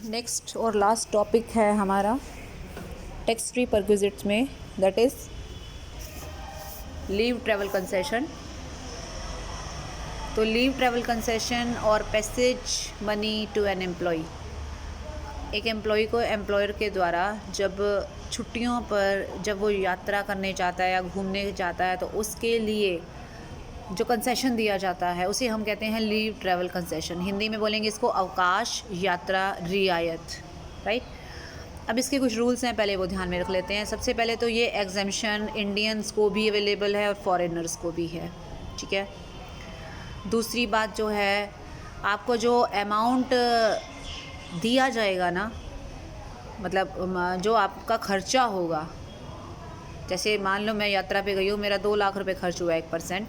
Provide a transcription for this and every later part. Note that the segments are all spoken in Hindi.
नेक्स्ट और लास्ट टॉपिक है हमारा टैक्स फ्री परक्विजिट्स में, that is leave travel concession. तो लीव ट्रैवल कंसेशन और passage money to an employ. एक एम्प्लॉय को एम्प्लॉयर के द्वारा जब छुट्टियों पर जब वो यात्रा करने जाता है या घूमने जाता है तो उसके लिए जो कंसेशन दिया जाता है उसे हम कहते हैं लीव ट्रैवल कंसेशन। हिंदी में बोलेंगे इसको अवकाश यात्रा रियायत, राइट। अब इसके कुछ रूल्स हैं, पहले वो ध्यान में रख लेते हैं। सबसे पहले तो ये एग्जेम्पशन इंडियंस को भी अवेलेबल है और फॉरेनर्स को भी है, ठीक है। दूसरी बात जो है, आपको जो अमाउंट दिया जाएगा ना, मतलब जो आपका खर्चा होगा, जैसे मान लो मैं यात्रा पे गई हूँ, मेरा 2 लाख रुपए खर्च हुआ 1%,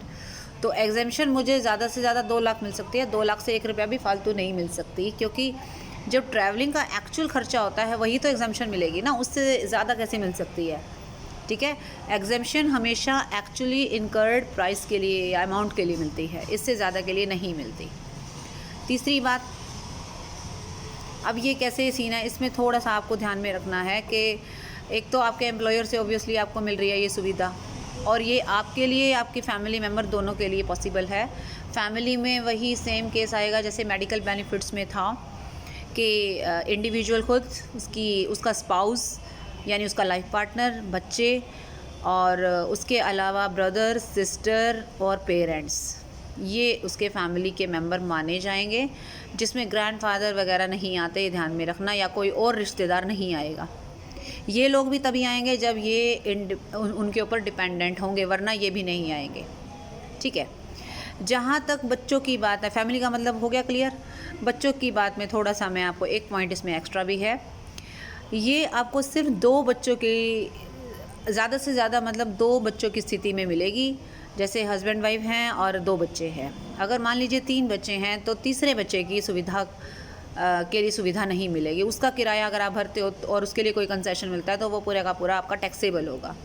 तो एग्जेम्पशन मुझे ज़्यादा से ज़्यादा 2 लाख मिल सकती है। 2 लाख से 1 रुपया भी फालतू नहीं मिल सकती, क्योंकि जो ट्रैवलिंग का एक्चुअल खर्चा होता है वही तो एग्जेम्पशन मिलेगी ना, उससे ज़्यादा कैसे मिल सकती है, ठीक है। एग्जेम्पशन हमेशा एक्चुअली इनकर्ड प्राइस के लिए या अमाउंट के लिए मिलती है, इससे ज़्यादा के लिए नहीं मिलती। तीसरी बात, अब ये कैसे सीन है, इसमें थोड़ा सा आपको ध्यान में रखना है कि एक तो आपके एम्प्लॉयर से ऑब्वियसली आपको मिल रही है ये सुविधा, और ये आपके लिए आपकी फैमिली मेम्बर दोनों के लिए पॉसिबल है। फैमिली में वही सेम केस आएगा जैसे मेडिकल बेनिफिट्स में था कि इंडिविजुअल खुद, उसका स्पाउस यानी उसका लाइफ पार्टनर, बच्चे, और उसके अलावा ब्रदर, सिस्टर और पेरेंट्स, ये उसके फैमिली के मेंबर माने जाएंगे, जिसमें ग्रैंडफादर वगैरह नहीं आते, ये ध्यान में रखना, या कोई और रिश्तेदार नहीं आएगा। ये लोग भी तभी आएंगे जब ये उनके ऊपर डिपेंडेंट होंगे, वरना ये भी नहीं आएंगे, ठीक है। जहाँ तक बच्चों की बात है, फैमिली का मतलब हो गया क्लियर। बच्चों की बात में थोड़ा सा मैं आपको एक पॉइंट इसमें एक्स्ट्रा भी है, ये आपको सिर्फ 2 बच्चों की, ज़्यादा से ज़्यादा मतलब 2 बच्चों की स्थिति में मिलेगी। जैसे हस्बैंड वाइफ हैं और 2 बच्चे हैं, अगर मान लीजिए 3 बच्चे हैं तो तीसरे बच्चे की सुविधा के लिए सुविधा नहीं मिलेगी। उसका किराया अगर आप भरते हो और उसके लिए कोई कंसेशन मिलता है तो वो पूरा का पूरा आपका टैक्सेबल होगा।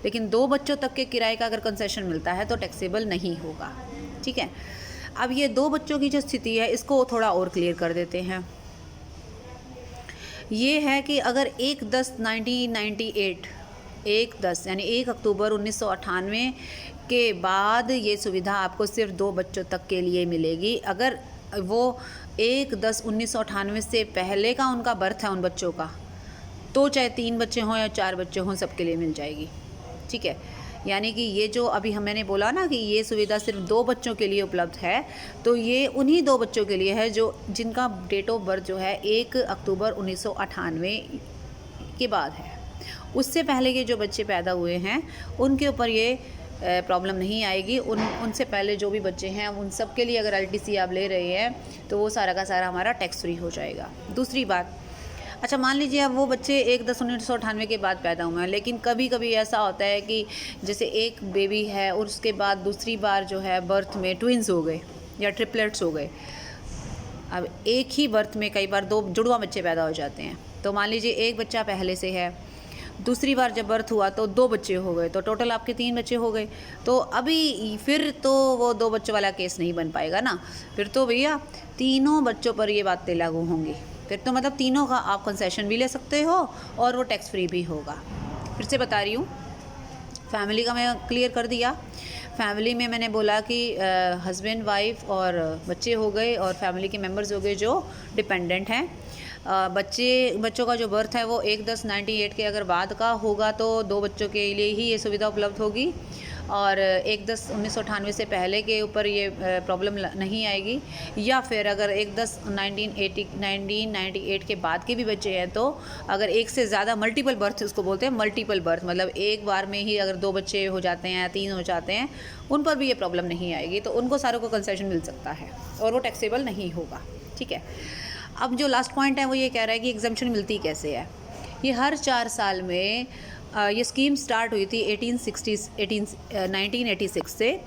लेकिन 2 बच्चों तक के किराए का अगर कंसेशन मिलता है तो टैक्सेबल नहीं होगा, ठीक है। अब ये 2 बच्चों की जो स्थिति है इसको थोड़ा और क्लियर कर देते हैं। ये है कि अगर 1/10/1998 1/10 यानी 1 अक्टूबर 1998 के बाद ये सुविधा आपको सिर्फ 2 बच्चों तक के लिए मिलेगी। अगर वो 1/10/1998 से पहले का उनका बर्थ है उन बच्चों का, तो चाहे 3 बच्चे हों या 4 बच्चे हों, सबके लिए मिल जाएगी, ठीक है। यानी कि ये जो अभी मैंने बोला ना कि ये सुविधा सिर्फ 2 बच्चों के लिए उपलब्ध है, तो ये उन्हीं 2 बच्चों के लिए है जो जिनका डेट ऑफ बर्थ जो है 1 अक्टूबर 1998 के बाद है। उससे पहले के जो बच्चे पैदा हुए हैं उनके ऊपर ये प्रॉब्लम नहीं आएगी। उनसे पहले जो भी बच्चे हैं उन सब के लिए अगर LTC आप ले रहे हैं तो वो सारा का सारा हमारा टैक्स फ्री हो जाएगा। दूसरी बात, अच्छा मान लीजिए अब वो बच्चे 1/10/1998 के बाद पैदा हुए हैं, लेकिन कभी कभी ऐसा होता है कि जैसे एक बेबी है और उसके बाद दूसरी बार जो है बर्थ में ट्विंस हो गए या ट्रिपलेट्स हो गए। अब एक ही बर्थ में कई बार 2 जुड़वा बच्चे पैदा हो जाते हैं, तो मान लीजिए एक बच्चा पहले से है, दूसरी बार जब बर्थ हुआ तो 2 बच्चे हो गए, तो टोटल आपके 3 बच्चे हो गए। तो अभी फिर तो वो 2 बच्चों वाला केस नहीं बन पाएगा ना, फिर तो भैया तीनों बच्चों पर ये बातें लागू होंगी। फिर तो मतलब तीनों का आप कंसेशन भी ले सकते हो और वो टैक्स फ्री भी होगा। फिर से बता रही हूँ, फैमिली का मैं क्लियर कर दिया। फैमिली में मैंने बोला कि हस्बैंड वाइफ और बच्चे हो गए और फैमिली के मेंबर्स हो गए जो डिपेंडेंट हैं। बच्चों का जो बर्थ है वो 1/10/98 के अगर बाद का होगा तो 2 बच्चों के लिए ही ये सुविधा उपलब्ध होगी, और 1/10/1998 से पहले के ऊपर ये प्रॉब्लम नहीं आएगी। या फिर अगर 1/10/1998 के बाद के भी बच्चे हैं तो अगर एक से ज़्यादा मल्टीपल बर्थ, उसको बोलते हैं मल्टीपल बर्थ, मतलब एक बार में ही अगर 2 बच्चे हो जाते हैं या 3 हो जाते हैं, उन पर भी ये प्रॉब्लम नहीं आएगी। तो उनको सारों को कंसेशन मिल सकता है और वो टैक्सेबल नहीं होगा, ठीक है। अब जो लास्ट पॉइंट है वो ये कह रहा है कि एग्जेम्पशन मिलती कैसे है। ये हर 4 साल में ये स्कीम स्टार्ट हुई थी 1986 से,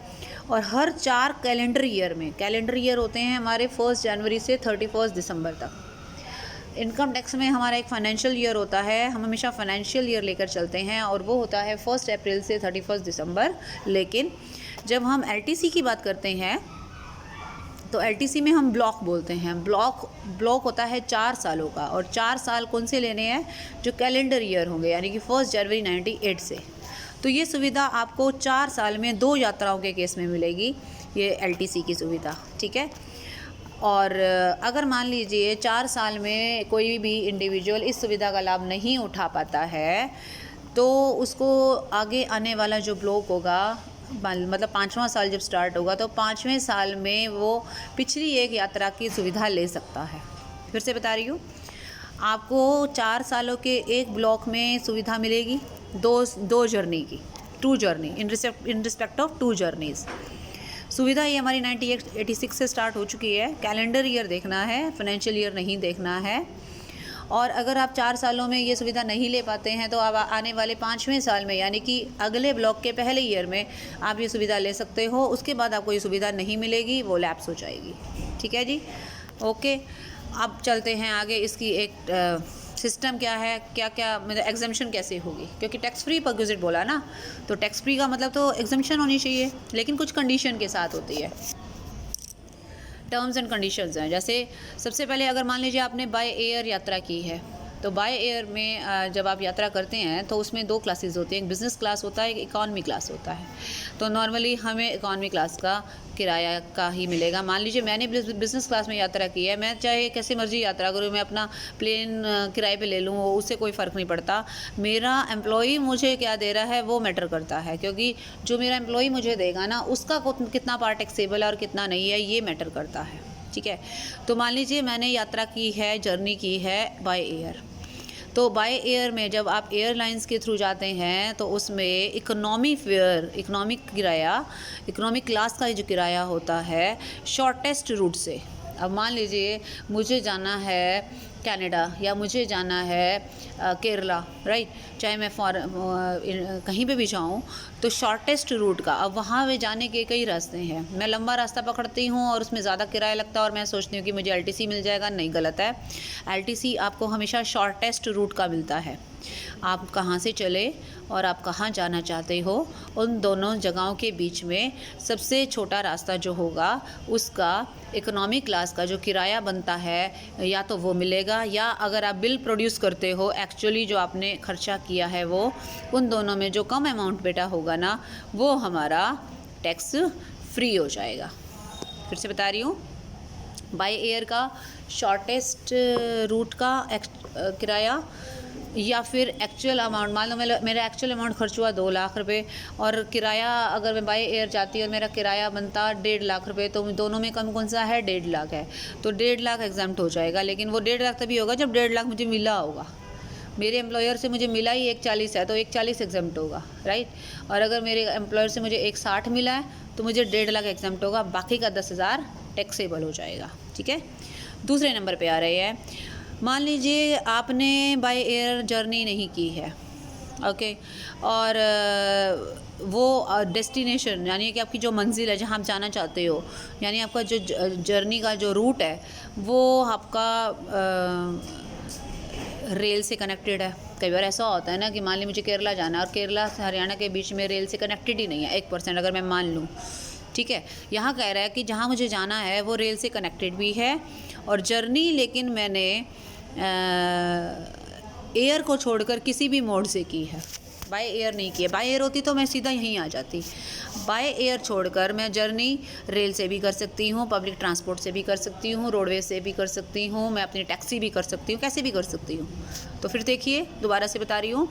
और हर 4 कैलेंडर ईयर में, कैलेंडर ईयर होते हैं हमारे 1 जनवरी से 31 दिसंबर तक। इनकम टैक्स में हमारा एक फाइनेंशियल ईयर होता है, हम हमेशा फाइनेंशियल ईयर लेकर चलते हैं, और वो होता है 1 अप्रैल से 31 दिसंबर। लेकिन जब हम LTC की बात करते हैं तो एलटीसी में हम ब्लॉक बोलते हैं। ब्लॉक होता है 4 सालों का, और 4 साल कौन से लेने हैं, जो कैलेंडर ईयर होंगे, यानी कि 1 जनवरी 98 से। तो ये सुविधा आपको 4 साल में 2 यात्राओं के केस में मिलेगी, ये एलटीसी की सुविधा, ठीक है। और अगर मान लीजिए 4 साल में कोई भी इंडिविजुअल इस सुविधा का लाभ नहीं उठा पाता है, तो उसको आगे आने वाला जो ब्लॉक होगा, मतलब 5वां साल जब स्टार्ट होगा, तो 5वें साल में वो पिछली एक यात्रा की सुविधा ले सकता है। फिर से बता रही हूँ, आपको 4 सालों के एक ब्लॉक में सुविधा मिलेगी, दो जर्नी की, 2 journey in respect of 2 journeys. सुविधा ये हमारी 1986 से स्टार्ट हो चुकी है। कैलेंडर ईयर देखना है, फाइनेंशियल ईयर नहीं देखना है। और अगर आप 4 सालों में ये सुविधा नहीं ले पाते हैं, तो आप आने वाले 5वें साल में, यानी कि अगले ब्लॉक के पहले ईयर में आप ये सुविधा ले सकते हो। उसके बाद आपको ये सुविधा नहीं मिलेगी, वो लैप्स हो जाएगी, ठीक है जी। ओके, अब चलते हैं आगे। इसकी एक सिस्टम क्या है, क्या क्या मतलब एग्जाम्शन कैसे होगी, क्योंकि टैक्स फ्री परक्विजिट बोला ना, तो टैक्स फ्री का मतलब तो एग्जाम्शन होनी चाहिए, लेकिन कुछ कंडीशन के साथ होती है। टर्म्स एंड कंडीशंस हैं। जैसे सबसे पहले अगर मान लीजिए आपने बाय एयर यात्रा की है, तो बाय एयर में जब आप यात्रा करते हैं तो उसमें 2 क्लासेस होती हैं, एक बिज़नेस क्लास होता है, एक इकॉनमी क्लास होता है। तो नॉर्मली हमें इकॉनमी क्लास का किराया का ही मिलेगा। मान लीजिए मैंने बिज़नेस क्लास में यात्रा की है, मैं चाहे कैसे मर्जी यात्रा करूँ, मैं अपना प्लेन किराए पे ले लूँ, उससे कोई फ़र्क नहीं पड़ता। मेरा एम्प्लॉई मुझे क्या दे रहा है वो मैटर करता है, क्योंकि जो मेरा एम्प्लॉई मुझे देगा ना, उसका कितना पार्ट टैक्सेबल है और कितना नहीं है, ये मैटर करता है, ठीक है। तो मान लीजिए मैंने यात्रा की है, जर्नी की है बाय एयर। तो बाय एयर में जब आप एयरलाइंस के थ्रू जाते हैं, तो उसमें इकोनॉमिक क्लास का जो किराया होता है शॉर्टेस्ट रूट से। अब मान लीजिए मुझे जाना है कनाडा, या मुझे जाना है केरला, राइट, चाहे मैं कहीं पे भी जाऊँ, तो शॉर्टेस्ट रूट का, अब वहाँ पे जाने के कई रास्ते हैं। मैं लंबा रास्ता पकड़ती हूँ और उसमें ज़्यादा किराया लगता है, और मैं सोचती हूँ कि मुझे एलटीसी मिल जाएगा। नहीं, गलत है। एलटीसी आपको हमेशा शॉर्टेस्ट रूट का मिलता है। आप कहाँ से चले और आप कहाँ जाना चाहते हो, उन दोनों जगहों के बीच में सबसे छोटा रास्ता जो होगा, उसका इकोनॉमी क्लास का जो किराया बनता है, या तो वो मिलेगा, या अगर आप बिल प्रोड्यूस करते हो, एक्चुअली जो आपने खर्चा किया है वो, उन दोनों में जो कम अमाउंट बेटा होगा ना, वो हमारा टैक्स फ्री हो जाएगा। फिर से बता रही हूँ, बाय एयर का शॉर्टेस्ट रूट का किराया, या फिर एक्चुअल अमाउंट, मान लो मेरा एक्चुअल अमाउंट खर्च हुआ 2 लाख रुपए, और किराया अगर मैं बाय एयर जाती और मेरा किराया बनता 1.5 लाख रुपए, तो दोनों में कम कौन सा है, 1.5 लाख है। तो 1.5 लाख एग्जाम्प्ट हो जाएगा, लेकिन वो 1.5 लाख तभी होगा जब 1.5 लाख मुझे मिला होगा। मेरे एम्प्लॉयर से मुझे मिला ही 1.40 है, तो 1.40 एग्जाम्प्ट होगा, राइट। और अगर मेरे एम्प्लॉयर से मुझे 1.60 मिला है, तो मुझे 1.5 लाख एग्जाम्प्ट होगा, बाकी का 10,000 टैक्सेबल हो जाएगा, ठीक है। दूसरे नंबर पे आ रहे हैं, मान लीजिए आपने बाय एयर जर्नी नहीं की है, ओके, और वो डेस्टिनेशन, यानी कि आपकी जो मंजिल है, जहाँ आप जाना चाहते हो, यानी आपका जो जर्नी का जो रूट है, वो आपका रेल से कनेक्टेड है। कई बार ऐसा होता है ना कि मान ली मुझे केरला जाना है, और केरला से हरियाणा के बीच में रेल से कनेक्टेड ही नहीं है 1%, अगर मैं मान लूँ, ठीक है। यहाँ कह रहा है कि जहाँ मुझे जाना है वो रेल से कनेक्टेड भी है, और जर्नी लेकिन मैंने एयर को छोड़कर किसी भी मोड से की है, बाय एयर नहीं की है। बाय एयर होती तो मैं सीधा यहीं आ जाती। बाय एयर छोड़कर मैं जर्नी रेल से भी कर सकती हूँ, पब्लिक ट्रांसपोर्ट से भी कर सकती हूँ, रोडवेज से भी कर सकती हूँ, मैं अपनी टैक्सी भी कर सकती हूँ, कैसे भी कर सकती हूँ। तो फिर देखिए, दोबारा से बता रही हूँ,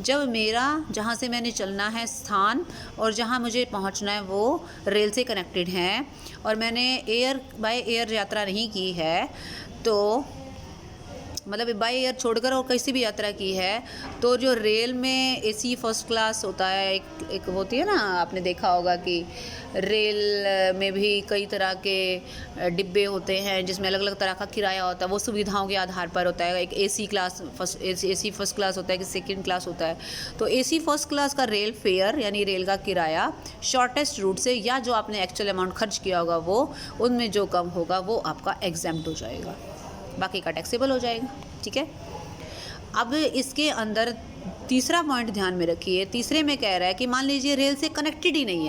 जब मेरा जहाँ से मैंने चलना है स्थान और जहाँ मुझे पहुँचना है वो रेल से कनेक्टेड हैं, और मैंने बाय एयर यात्रा नहीं की है, तो मतलब बाय एयर छोड़कर और किसी भी यात्रा की है, तो जो रेल में एसी फर्स्ट क्लास होता है, एक होती है ना, आपने देखा होगा कि रेल में भी कई तरह के डिब्बे होते हैं जिसमें अलग अलग तरह का किराया होता है, वो सुविधाओं के आधार पर होता है। एक एसी फर्स्ट क्लास होता है कि सेकंड क्लास होता है। तो एसी फर्स्ट क्लास का रेल फेयर, यानी रेल का किराया शॉर्टेस्ट रूट से, या जो आपने एक्चुअल अमाउंट खर्च किया होगा वो, उनमें जो कम होगा वो आपका एग्जैम्प्ट हो जाएगा, बाकी का टैक्सेबल हो जाएगा, ठीक है। अब इसके अंदर तीसरा पॉइंट ध्यान में रखिए। तीसरे में कह रहा है कि मान लीजिए रेल से कनेक्टेड ही नहीं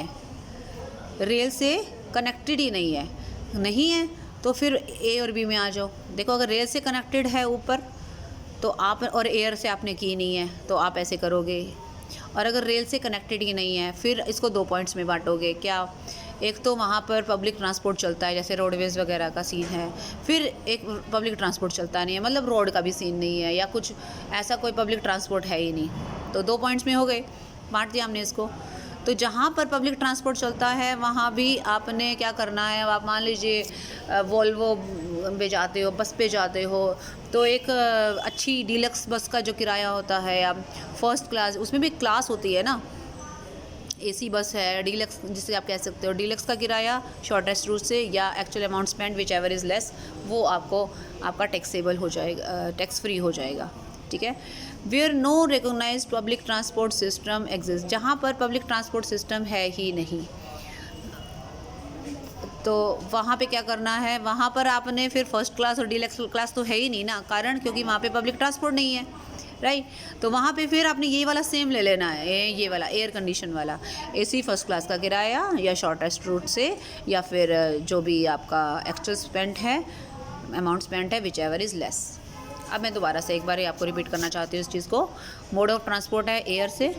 है, नहीं है तो फिर ए और बी में आ जाओ। देखो अगर रेल से कनेक्टेड है ऊपर तो आप, और एयर से आपने की नहीं है तो आप ऐसे करोगे। और अगर रेल से कनेक्टेड ही नहीं है फिर इसको 2 पॉइंट्स में बांटोगे। क्या, एक तो वहाँ पर पब्लिक ट्रांसपोर्ट चलता है, जैसे रोडवेज़ वगैरह का सीन है, फिर एक पब्लिक ट्रांसपोर्ट चलता नहीं है, मतलब रोड का भी सीन नहीं है या कुछ ऐसा कोई पब्लिक ट्रांसपोर्ट है ही नहीं, तो 2 पॉइंट्स में हो गए, बांट दिया हमने इसको। तो जहाँ पर पब्लिक ट्रांसपोर्ट चलता है वहाँ भी आपने क्या करना है, आप मान लीजिए वोल्वो पे जाते हो, बस पे जाते हो, तो एक अच्छी डीलक्स बस का जो किराया होता है या फर्स्ट क्लास, उसमें भी क्लास होती है ना, एसी बस है, डीलक्स जिसे आप कह सकते हो, डीलक्स का किराया शॉर्टेस्ट रूट से या actual amount spend which ever is less, वो आपको आपका टैक्सेबल हो जाएगा, टैक्स फ्री हो जाएगा। ठीक है। Where no recognise public transport system exist, जहाँ पर पब्लिक ट्रांसपोर्ट सिस्टम है ही नहीं, तो वहाँ पे क्या करना है, वहाँ पर आपने फिर फर्स्ट क्लास और डीलक्स क्लास तो है ही नहीं ना, कारण क्योंकि वहाँ पे पब्लिक ट्रांसपोर्ट नहीं है, राइट। तो वहाँ पे फिर आपने ये वाला सेम ले लेना है, ये वाला एयर कंडीशन वाला एसी फर्स्ट क्लास का किराया या शॉर्टेस्ट रूट से या फिर जो भी आपका एक्चुअल स्पेंड है, अमाउंट स्पेंड है, विच एवर इज़ लेस। अब मैं दोबारा से एक बार आपको रिपीट करना चाहती हूँ इस चीज़ को। मोड ऑफ ट्रांसपोर्ट है एयर से,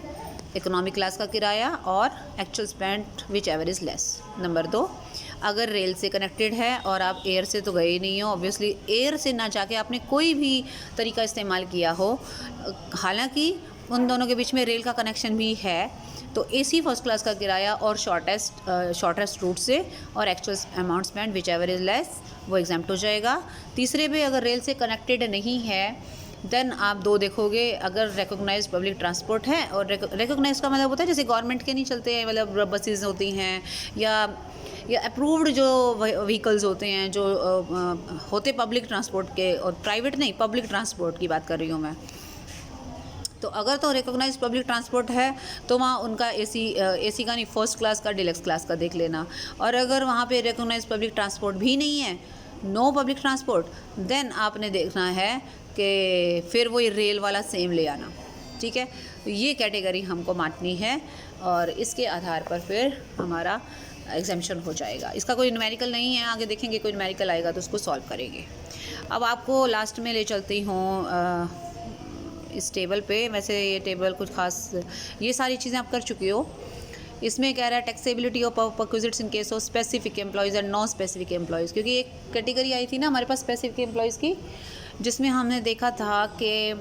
इकोनॉमिक क्लास का किराया और actual spend which ever is less. Number 2, अगर रेल से कनेक्टेड है और आप एयर से तो गए ही नहीं हो, ऑब्वियसली एयर से ना जाके आपने कोई भी तरीका इस्तेमाल किया हो, हालांकि उन दोनों के बीच में रेल का कनेक्शन भी है, तो एसी फर्स्ट क्लास का किराया और शॉर्टेस्ट रूट से और actual amount spend which ever is less, वो एग्जाम्प्ट हो जाएगा। तीसरे पे अगर रेल से कनेक्टेड नहीं है देन आप 2 देखोगे, अगर रिकोगनाइज पब्लिक ट्रांसपोर्ट है, और रिकोगनाइज का मतलब होता है जैसे गवर्नमेंट के नहीं चलते हैं, मतलब बसेज होती हैं या अप्रूव्ड जो व्हीकल्स होते हैं जो होते पब्लिक ट्रांसपोर्ट के, और प्राइवेट नहीं, पब्लिक ट्रांसपोर्ट की बात कर रही हूँ मैं। तो अगर तो रिकोगनाइज पब्लिक ट्रांसपोर्ट है तो वहाँ उनका एसी का नहीं, फर्स्ट क्लास का, डीलक्स क्लास का देख लेना। और अगर वहाँ पे रिकोगनाइज पब्लिक ट्रांसपोर्ट भी नहीं है, नो पब्लिक ट्रांसपोर्ट, देन आपने देखना है कि फिर वो रेल वाला सेम ले आना। ठीक है। तो ये कैटेगरी हमको बांटनी है और इसके आधार पर फिर हमारा एग्जाम्पशन हो जाएगा। इसका कोई न्यूमेरिकल नहीं है, आगे देखेंगे कोई न्यूमेरिकल आएगा तो उसको सॉल्व करेंगे। अब आपको लास्ट में ले चलती हूँ इस टेबल पे। वैसे ये टेबल कुछ खास, ये सारी चीज़ें आप कर चुकी हो। इसमें कह रहा है taxability of perquisites in case of specific employees and non specific employees, क्योंकि एक कैटेगरी आई थी ना हमारे पास स्पेसिफिक एम्प्लॉयज़ की, जिसमें हमने देखा था कि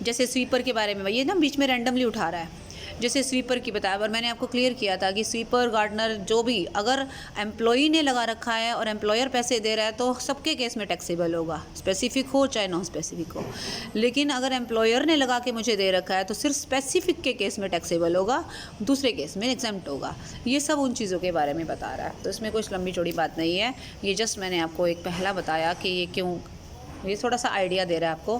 जैसे स्वीपर के बारे में, ये ना बीच में रैंडमली उठा रहा है, जैसे स्वीपर की बताया, और मैंने आपको क्लियर किया था कि स्वीपर, गार्डनर, जो भी अगर एम्प्लॉई ने लगा रखा है और एम्प्लॉयर पैसे दे रहा है तो सबके केस में टैक्सेबल होगा, स्पेसिफिक हो चाहे नॉन स्पेसिफिक हो। लेकिन अगर एम्प्लॉयर ने लगा के मुझे दे रखा है तो सिर्फ स्पेसिफिक के केस में टैक्सेबल होगा, दूसरे केस में एग्जेम्प्ट होगा। ये सब उन चीज़ों के बारे में बता रहा है, तो इसमें कुछ लंबी चौड़ी बात नहीं है, ये जस्ट मैंने आपको एक पहला बताया कि ये क्यों, ये थोड़ा सा आइडिया दे रहा है आपको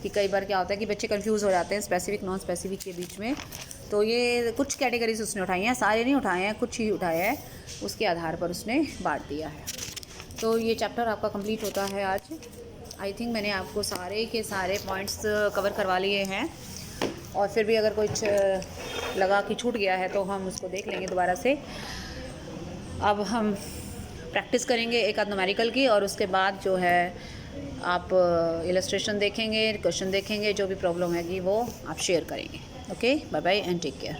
कि कई बार क्या होता है कि बच्चे कंफ्यूज हो जाते हैं स्पेसिफिक नॉन स्पेसिफिक के बीच में। तो ये कुछ कैटेगरीज उसने उठाई हैं, सारे नहीं उठाए हैं, कुछ ही उठाए हैं, उसके आधार पर उसने बांट दिया है। तो ये चैप्टर आपका कंप्लीट होता है आज। आई थिंक मैंने आपको सारे के सारे पॉइंट्स कवर करवा लिए हैं, और फिर भी अगर कुछ लगा कि छूट गया है तो हम उसको देख लेंगे दोबारा से। अब हम प्रैक्टिस करेंगे एक आध न्यूमेरिकल की, और उसके बाद जो है आप इलस्ट्रेशन देखेंगे, क्वेश्चन देखेंगे, जो भी प्रॉब्लम हैगी वो आप शेयर करेंगे। Okay, bye bye and take care.